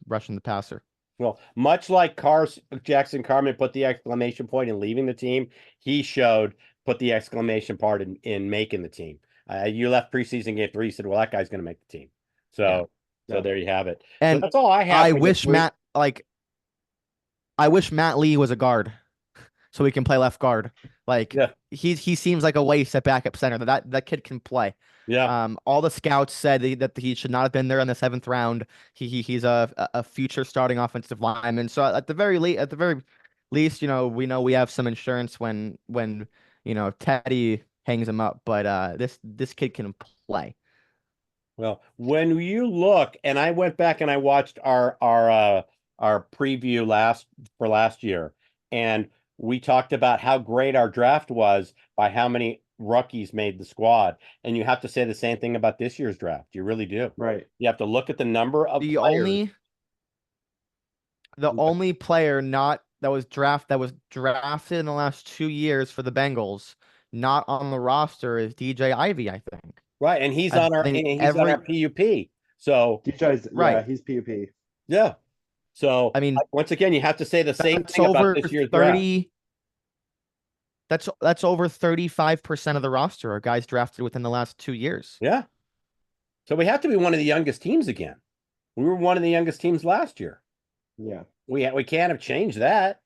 C: rushing the passer.
A: well, much like Jackson Carman put the exclamation point in leaving the team, he showed put the exclamation part in making the team. You left preseason game three, you said, "Well, that guy's going to make the team."
C: Yeah.
A: So, so
B: Yeah.
A: there you have it. So
C: And
A: that's all I have
C: I
A: for this
C: wish
A: week.
C: Matt Lee was a guard. so he can play left guard. Like
A: Yeah.
C: he seems like a waste at backup center. That kid can play.
A: Yeah.
C: All the scouts said that he should not have been there in the seventh round. He's a future starting offensive lineman. So at the very least, we know we have some insurance when Teddy hangs him up. But this kid can play.
A: Well, when you look, and I went back and I watched our preview last year, and we talked about how great our draft was by how many rookies made the squad. And you have to say the same thing about this year's draft. You really do.
B: Right.
A: You have to look at the number of
C: The
A: players.
C: only player not that was drafted in the last 2 years for the Bengals, not on the roster is DJ Ivy, I think.
A: Right, and he's
C: I
A: on our
C: think
A: PUP. So
B: DJ's, yeah,
C: right.
B: he's PUP.
A: yeah. So
C: I mean,
A: once again, you have to say the same
C: that's
A: thing about
C: over
A: this year's draft.
C: 30. That's over 35% of the roster are guys drafted within the last 2 years.
A: Yeah. So we have to be one of the youngest teams again. We were one of the youngest teams last year.
B: Yeah.
A: We can't have changed that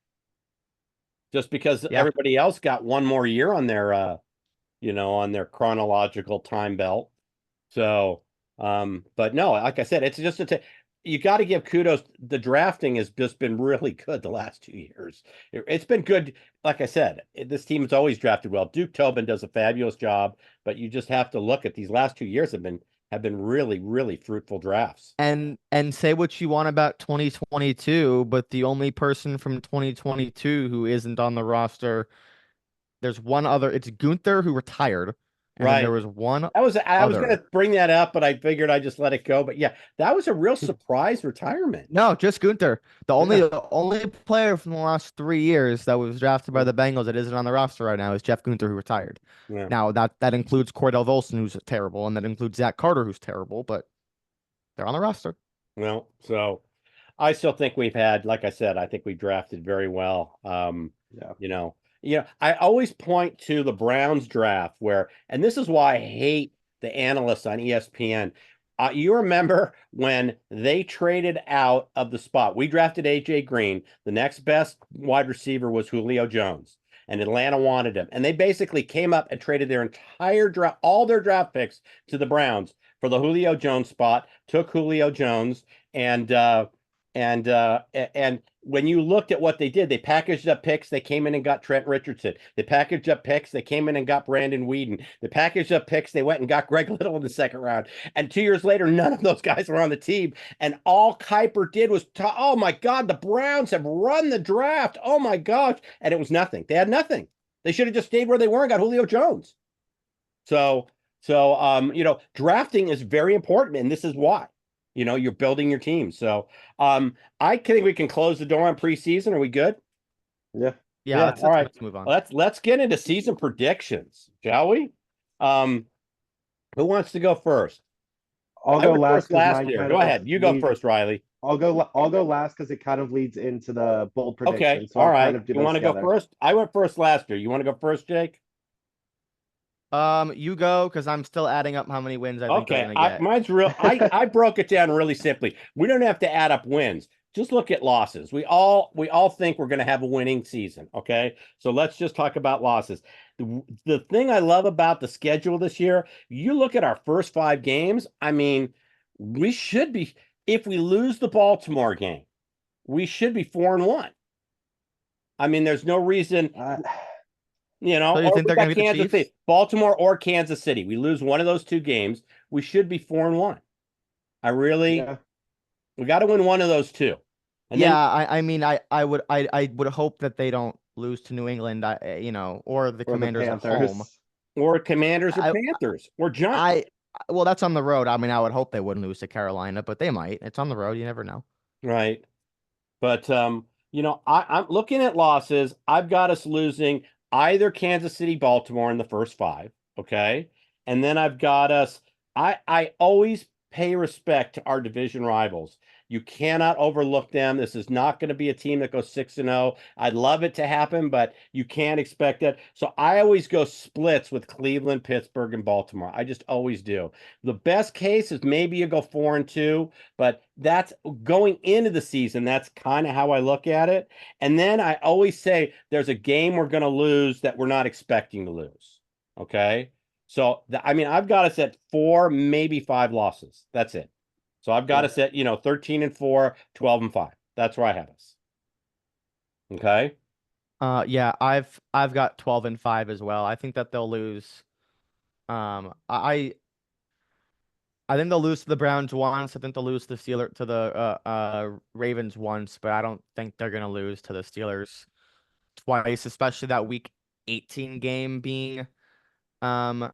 A: just because
C: Yeah.
A: everybody else got one more year on their on their chronological time belt. So but no, like I said, it's just you got to give kudos. The drafting has just been really good the last 2 years. It's been good. Like I said, this team has always drafted well. Duke Tobin does a fabulous job, but you just have to look at these last 2 years have been really, really fruitful drafts.
C: And say what you want about 2022, but the only person from 2022 who isn't on the roster, there's one other. It's Gunther who retired, and then there
A: Right.
C: was one
A: I was
C: other.
A: going to bring that up, but I figured I'd just let it go. But yeah, that was a real surprise retirement.
C: No, just Gunther. The
A: Yeah.
C: only player from the last 3 years that was drafted by the Bengals that isn't on the roster right now is Jeff Gunther, who retired.
A: Yeah.
C: Now that includes Cordell Volson, who's terrible, and that includes Zach Carter, who's terrible, but they're on the roster.
A: Well, so I still think we've had, like I said, I think we drafted very well.
B: Yeah.
A: I always point to the Browns draft and this is why I hate the analysts on ESPN. You remember when they traded out of the spot? We drafted AJ Green. The next best wide receiver was Julio Jones, and Atlanta wanted him. And they basically came up and traded their entire draft, all their draft picks to the Browns for the Julio Jones spot, took Julio Jones, and when you looked at what they did, they packaged up picks. They came in and got Trent Richardson. They packaged up picks. They came in and got Brandon Whedon. They packaged up picks. They went and got Greg Little in the second round. And 2 years later, none of those guys were on the team. And all Kuiper did was, oh my God, the Browns have run the draft. Oh my gosh. And it was nothing. They had nothing. They should have just stayed where they were and got Julio Jones. So, drafting is very important. And this is why. You're building your team. So I think we can close the door on preseason. Are we good?
B: Yeah.
C: Yeah,
A: all right.
C: let's move on.
A: Let's get into season predictions, shall we? Who wants to go first?
B: I'll go last.
A: Last year. Go ahead. You go first, Riley.
B: I'll go last because it kind of leads into the bold prediction.
A: Okay.
B: So
A: all
B: I'll
A: right.
B: kind of do
A: you want to go first? I went first last year. You want to go first, Jake?
C: You go because I'm still adding up how many wins I think they're gonna get.
A: Mine's real. I broke it down really simply. We don't have to add up wins. Just look at losses. We all think we're going to have a winning season. Okay, so let's just talk about losses. The thing I love about the schedule this year, you look at our first 5 games. I mean, we should be. If we lose the Baltimore game, we should be 4-1. I mean, there's no reason.
C: So you think they're going to be the Chiefs?
A: City, Baltimore or Kansas City. We lose one of those 2 games. We should be 4-1. We got to win one of those 2. And
C: I mean, I would hope that they don't lose to New England, or the Commanders at home,
A: or Commanders or Panthers or Giants.
C: Well, that's on the road. I mean, I would hope they wouldn't lose to Carolina, but they might. It's on the road. You never know.
A: Right. But I'm looking at losses. I've got us losing either Kansas City, Baltimore in the first 5, okay? And then I've got us, I always pay respect to our division rivals. You cannot overlook them. This is not going to be a team that goes 6-0. I'd love it to happen, but you can't expect it. So I always go splits with Cleveland, Pittsburgh, and Baltimore. I just always do. The best case is maybe you go 4-2, but that's going into the season. That's kind of how I look at it. And then I always say there's a game we're going to lose that we're not expecting to lose. Okay. So, I mean, I've got us at 4, maybe 5 losses. That's it. So I've got us at, 13-4, 12-5. That's where I have us. Okay.
C: Yeah, I've got 12-5 as well. I think that they'll lose. I think they'll lose to the Browns once. I think they'll lose to the Ravens once, but I don't think they're gonna lose to the Steelers twice, especially that Week 18 game being um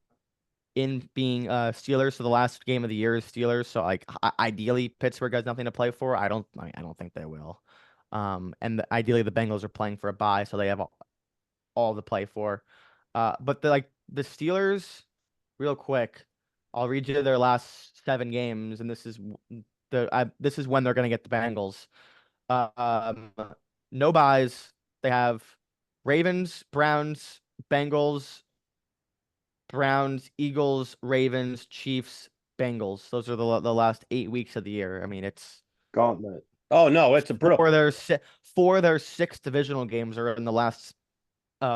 C: Steelers. So the last game of the year is Steelers. So like ideally Pittsburgh has nothing to play for. I don't think they will. Ideally the Bengals are playing for a bye, so they have all to play for. But the Steelers, real quick, I'll read you their last 7 games, and this is when they're gonna get the Bengals. Um, no buys. They have Ravens, Browns, Bengals, Browns, Eagles, Ravens, Chiefs, Bengals. Those are the last 8 weeks of the year. I mean, it's
B: Gauntlet.
A: Oh no, it's a brutal.
C: Four of their 6 divisional games are in the last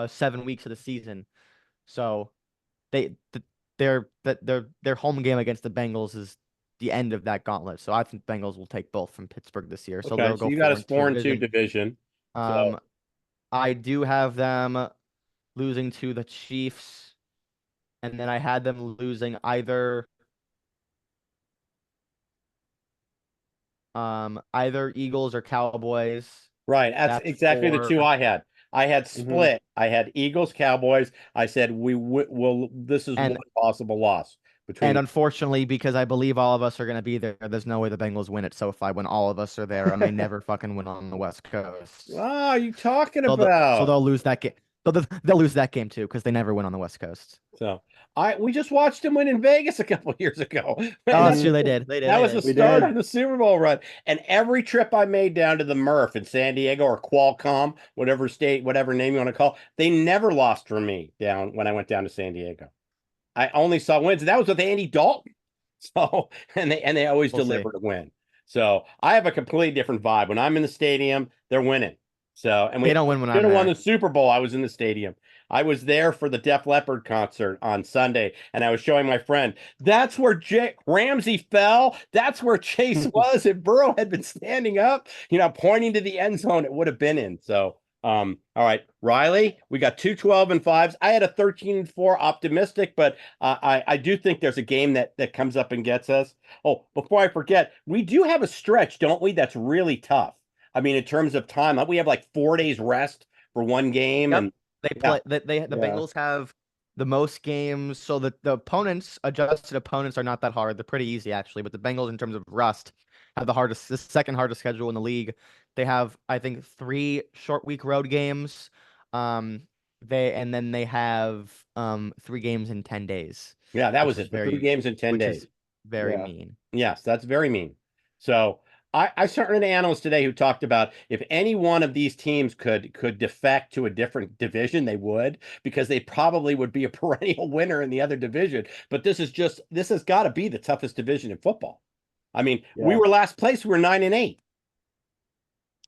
C: 7 weeks of the season. So they their home game against the Bengals is the end of that gauntlet. So I think Bengals will take both from Pittsburgh this year. So
A: Okay,
C: they'll
A: so
C: go
A: you got a
C: 4-2
A: 4-2 division. So
C: I do have them losing to the Chiefs, and then I had them losing either Eagles or Cowboys.
A: right, that's
C: That's
A: exactly the 2 I had. I had
B: Mm-hmm.
A: split. I had Eagles, Cowboys. I said we will. This is one
C: and
A: possible loss between.
C: and unfortunately, because I believe all of us are going to be there, there's no way the Bengals win at SoFi when all of us are there, and they never fucking win on the West Coast.
A: Ah, you talking
C: So
A: about?
C: they'll lose that game. They'll lose that game too because they never win on the West Coast.
A: So we just watched him win in Vegas a couple of years ago.
C: Oh,
A: And
C: that's true. They did. They did.
A: that
C: They
A: was the
C: did.
B: We
A: start
B: did.
A: of the Super Bowl run. And every trip I made down to the Murph in San Diego or Qualcomm, whatever state, whatever name you want to call, they never lost for me down when I went down to San Diego. I only saw wins. And that was with Andy Dalton. So and they always
C: We'll see.
A: deliver to win. So I have a completely different vibe. When I'm in the stadium, they're winning. So and we
C: They don't win when I'm
A: should have won
C: there.
A: the Super Bowl. I was in the stadium. I was there for the Def Leppard concert on Sunday, and I was showing my friend. That's where Ramsey fell. That's where Chase was. If Burrow had been standing up, pointing to the end zone, it would have been in. So, all right, Riley, we got 2 12-5s. I had a 13-4 optimistic, but I do think there's a game that comes up and gets us. Oh, before I forget, we do have a stretch, don't we? That's really tough. I mean, in terms of time, we have like 4 days rest for one game,
C: Yep.
A: and
C: They play the Bengals have the most games. So the adjusted opponents are not that hard. They're pretty easy actually. But the Bengals, in terms of rust, have the second hardest schedule in the league. They have, I think, 3 short week road games. They have 3 games in 10 days.
A: yeah, that
C: which
A: was
C: is
A: it. The 3
C: very
A: games in 10
C: which
A: days.
C: is very
B: Yeah.
C: mean.
A: Yes, that's very mean. So I saw an analyst today who talked about if any one of these teams could defect to a different division, they would, because they probably would be a perennial winner in the other division. But this has got to be the toughest division in football. I mean, we
B: Yeah.
A: were last place, we were 9-8.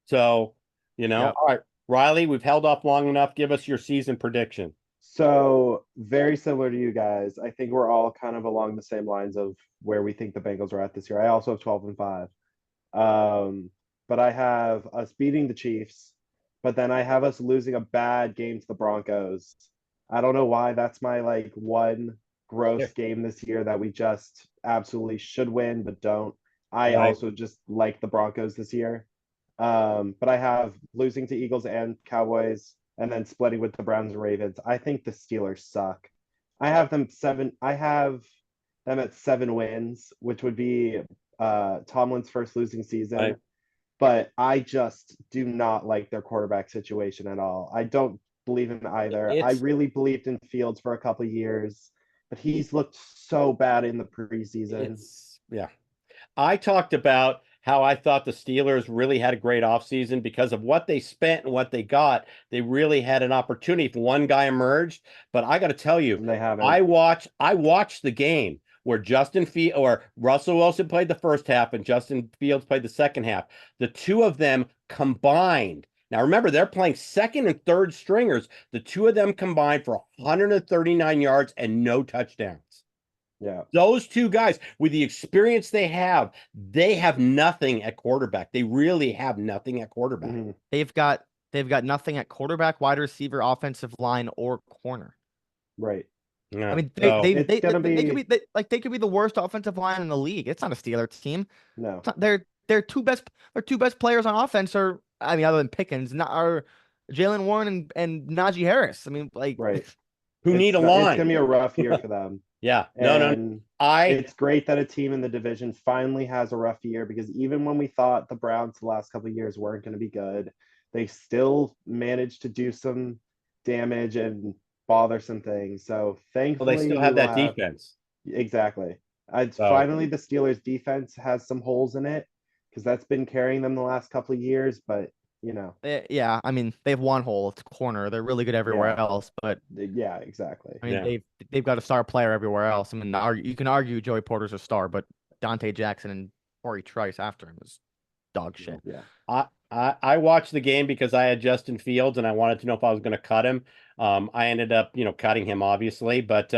A: So,
C: Yep.
A: all right, Riley, we've held off long enough. Give us your season prediction.
B: So very similar to you guys. I think we're all kind of along the same lines of where we think the Bengals are at this year. I also have 12-5. But I have us beating the Chiefs, but then I have us losing a bad game to the Broncos. I don't know why. That's my like one gross
A: Yeah.
B: game this year that we just absolutely should win, but don't. I
A: Right.
B: also just like the Broncos this year. But I have losing to Eagles and Cowboys and then splitting with the Browns and Ravens. I think the Steelers suck. I have them at 7 wins, which would be Tomlin's first losing season.
A: Right.
B: But I just do not like their quarterback situation at all. I don't believe in either. I really believed in Fields for a couple of years, but he's looked so bad in the preseason.
A: Yeah. I talked about how I thought the Steelers really had a great offseason because of what they spent and what they got. They really had an opportunity if one guy emerged. But I got to tell you,
B: And they haven't.
A: I watched the game where Russell Wilson played the first half and Justin Fields played the second half. The two of them combined. Now remember, they're playing second and third stringers. The two of them combined for 139 yards and no touchdowns.
B: Yeah.
A: Those two guys, with the experience they have nothing at quarterback. They really have nothing at quarterback.
B: Mm-hmm.
C: They've got nothing at quarterback, wide receiver, offensive line, or corner.
B: Right.
A: Yeah.
C: I mean,
B: It's gonna
C: they could
B: be
C: be they could be the worst offensive line in the league. It's not a Steelers team.
B: no.
C: It's not, their two best players on offense are, I mean, other than Pickens, not are Jalen Warren and Najee Harris. I mean, like,
B: Right.
A: Who need a
B: It's
A: line?
B: gonna be a rough year for them.
A: Yeah. No.
B: And it's great that a team in the division finally has a rough year, because even when we thought the Browns the last couple of years weren't going to be good, they still managed to do some damage and bother some things. So
A: Well,
B: thankfully,
A: they still
B: we
A: have
B: will
A: that defense.
B: exactly.
A: So
B: Finally, the Steelers defense has some holes in it, because that's been carrying them the last couple of years. But
C: yeah, I mean, they have one hole. It's corner. They're really good everywhere
B: Yeah.
C: else, but
B: yeah, exactly.
C: I mean,
A: Yeah.
C: they've got a star player everywhere else. I mean, you can argue Joey Porter's a star, but Dante Jackson and Corey Trice after him is dog shit.
B: Yeah.
A: I watched the game because I had Justin Fields and I wanted to know if I was going to cut him. I ended up, cutting him obviously, but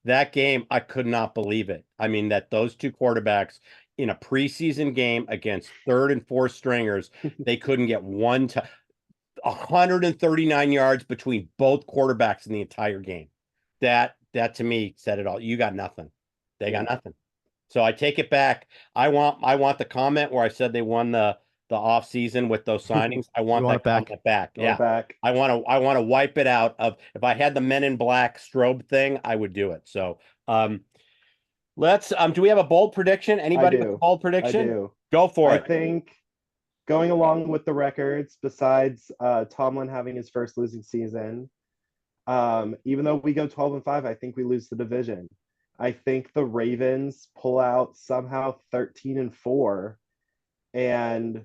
A: that game I could not believe it. I mean, that those two quarterbacks in a preseason game against third and fourth stringers, they couldn't get 139 yards between both quarterbacks in the entire game. That to me said it all. You got nothing. They got nothing. So I take it back. I want the comment where I said they won the off season with those signings. I want that comment back. Yeah.
B: Back.
A: I want to wipe it out of, if I had the Men in Black strobe thing, I would do it. So let's do we have a bold prediction? Anybody with a bold prediction?
B: I do.
A: Go for it.
B: I think going along with the records, besides Tomlin having his first losing season, even though we go 12-5, I think we lose the division. I think the Ravens pull out somehow 13-4 and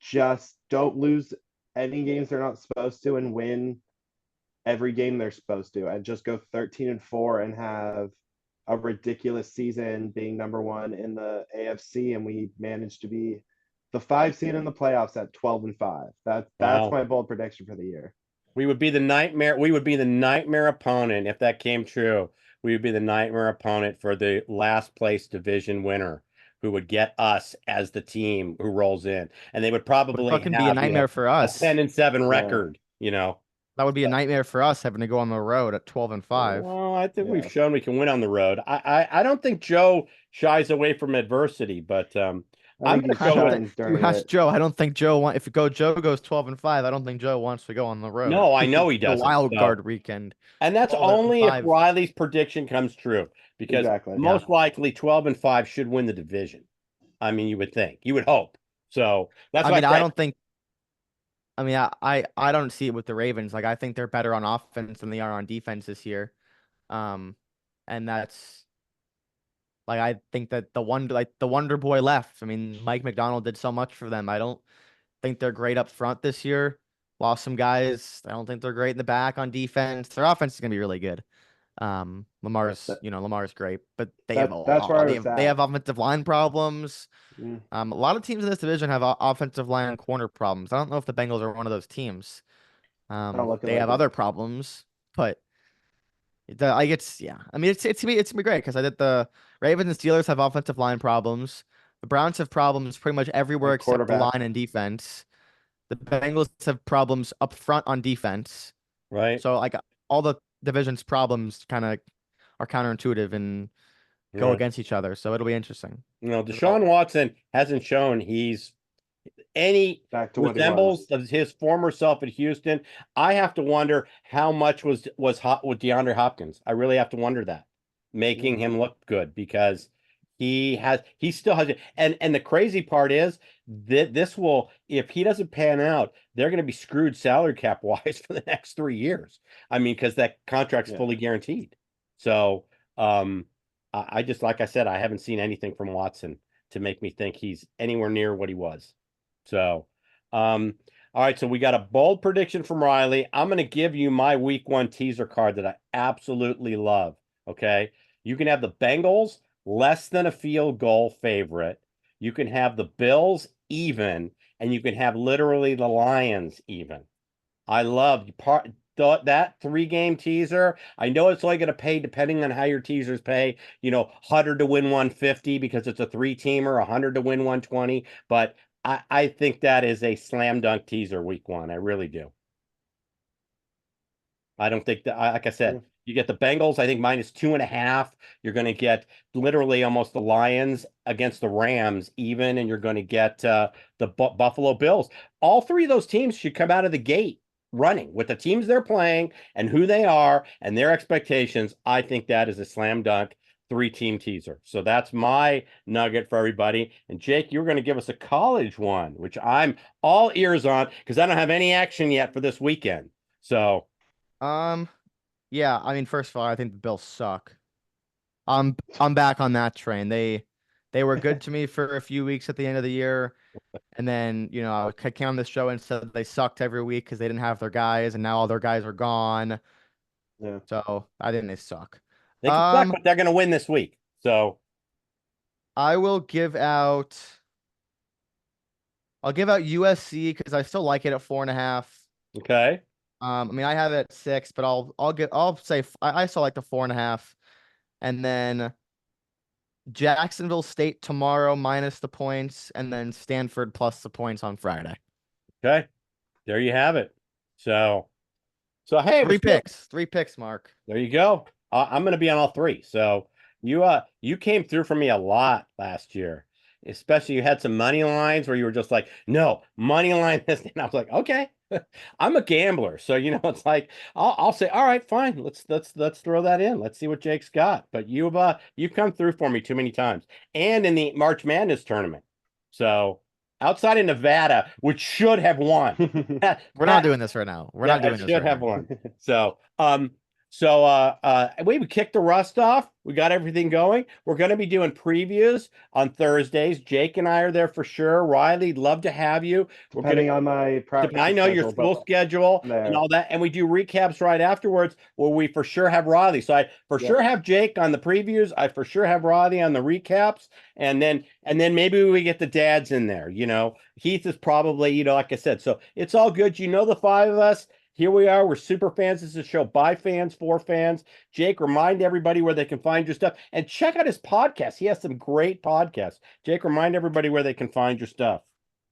B: just don't lose any games they're not supposed to and win every game they're supposed to, and just go 13-4 and have a ridiculous season being number one in the AFC, and we managed to be the 5 seed in the playoffs at 12-5. That's my bold prediction for the year.
A: We would be the nightmare opponent if that came true. We would be the nightmare opponent for the last place division winner, who would get us as the team who rolls in, and they would probably
C: fucking be a nightmare for us.
A: A 10-7 record.
C: That would be a nightmare for us, having to go on the road at 12-5.
A: Well, I think we've shown we can win on the road. I don't think Joe shies away from adversity, but I'm going to go with.
C: You ask Joe. I don't think Joe wants. If Joe goes 12-5, I don't think Joe wants to go on the road.
A: No, I know he doesn't.
C: The wild card weekend,
A: and that's only if Riley's prediction comes true, because most likely 12-5 should win the division. I mean, you would think, you would hope. So that's.
C: I mean, I don't think. I mean, I don't see it with the Ravens. Like, I think they're better on offense than they are on defense this year, and that's. Like, I think that the Wonder Boy left. I mean, Mike McDonald did so much for them. I don't think they're great up front this year. Lost some guys. I don't think they're great in the back on defense. Their offense is gonna be really good. Lamar's great, but they have offensive line problems. A lot of teams in this division have offensive line and corner problems. I don't know if the Bengals are one of those teams. They have other problems, but I mean, it's gonna be great, because I did the Ravens and Steelers have offensive line problems. The Browns have problems pretty much everywhere except the line and defense. The Bengals have problems up front on defense.
A: Right.
C: So, like, all the division's problems kind of are counterintuitive and go against each other. So it'll be interesting.
A: Deshaun Watson hasn't shown he's any resembles of his former self at Houston. I have to wonder how much was hot with DeAndre Hopkins. I really have to wonder that, making him look good, because he still has it. And the crazy part is that if he doesn't pan out, they're going to be screwed salary cap wise for the next 3 years. I mean, because that contract's fully guaranteed. So I just, like I said, I haven't seen anything from Watson to make me think he's anywhere near what he was. So, all right. So we got a bold prediction from Riley. I'm going to give you my week 1 teaser card that I absolutely love. Okay. You can have the Bengals less than a field goal favorite. You can have the Bills even, and you can have literally the Lions even. I love that 3-game teaser. I know it's only going to pay depending on how your teasers pay, 100 to win 150 because it's a 3-teamer, 100 to win 120. But I think that is a slam dunk teaser week 1. I really do. I don't think that, like I said, you get the Bengals, I think -2.5. You're going to get literally almost the Lions against the Rams even, and you're going to get the Buffalo Bills. All 3 of those teams should come out of the gate running with the teams they're playing and who they are and their expectations. I think that is a slam dunk 3-team teaser. So that's my nugget for everybody. And Jake, you're going to give us a college one, which I'm all ears on because I don't have any action yet for this weekend. So,
C: yeah, I mean, first of all, I think the Bills suck. I'm back on that train. They were good to me for a few weeks at the end of the year. And then, I came on this show and said they sucked every week because they didn't have their guys, and now all their guys are gone.
B: Yeah.
C: So I think they suck.
A: they can suck, but they're going to win this week. So
C: I will give out. I'll give out USC because I still like it at 4.5.
A: okay.
C: I mean, I have it at 6, but I'll say I still like the 4.5, and then Jacksonville State tomorrow minus the points, and then Stanford plus the points on Friday.
A: Okay. There you have it. So hey,
C: 3 picks, Mark.
A: there you go. I'm going to be on all 3. So you came through for me a lot last year. Especially you had some money lines where you were just like, no, money line this, and I was like, okay. I'm a gambler, so it's like I'll say, all right, fine, let's throw that in. Let's see what Jake's got. But you've come through for me too many times, and in the March Madness tournament. So outside of Nevada, which should have won,
C: We're not doing this right now. We're not doing this
A: should
C: right
A: have
C: now.
A: won. So we kicked the rust off. We got everything going. We're going to be doing previews on Thursdays. Jake and I are there for sure. Riley, love to have you.
B: Depending on my practice
A: I know your
B: schedule,
A: school schedule
B: there.
A: and all that, and we do recaps right afterwards where we for sure have Riley. So I for sure have Jake on the previews. I for sure have Riley on the recaps, and then maybe we get the dads in there. Heath is probably like I said. So it's all good. The 5 of us. Here we are. We're super fans. This is a show by fans, for fans. Jake, remind everybody where they can find your stuff and check out his podcast. He has some great podcasts. Jake, remind everybody where they can find your stuff.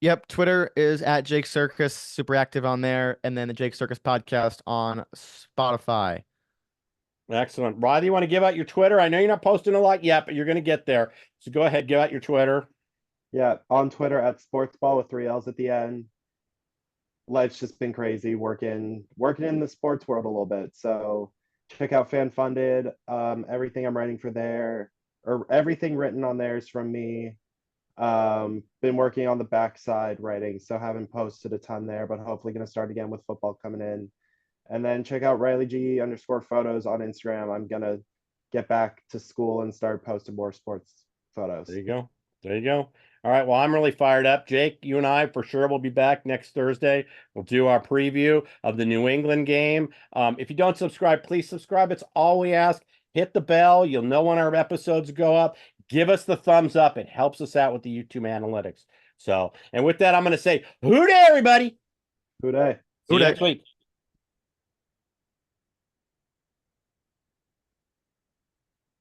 C: Yep. Twitter is at Jake Circus, super active on there. And then the Jake Circus podcast on Spotify.
A: Excellent. Riley, you want to give out your Twitter? I know you're not posting a lot yet, but you're going to get there. So go ahead, give out your Twitter.
B: Yeah, on Twitter at sportsball with 3 L's at the end. Life's just been crazy working in the sports world a little bit. So check out Fan Funded. Everything I'm writing for there, or everything written on there is from me. Been working on the backside writing, so haven't posted a ton there, but hopefully going to start again with football coming in. And then check out RileyG_photos on Instagram. I'm going to get back to school and start posting more sports photos.
A: There you go. There you go. All right. Well, I'm really fired up. Jake, you and I for sure will be back next Thursday. We'll do our preview of the New England game. If you don't subscribe, please subscribe. It's all we ask. Hit the bell. You'll know when our episodes go up. Give us the thumbs up. It helps us out with the YouTube analytics. So, and with that, I'm going to say, hoo day, everybody.
B: Hoo day.
A: See you next week.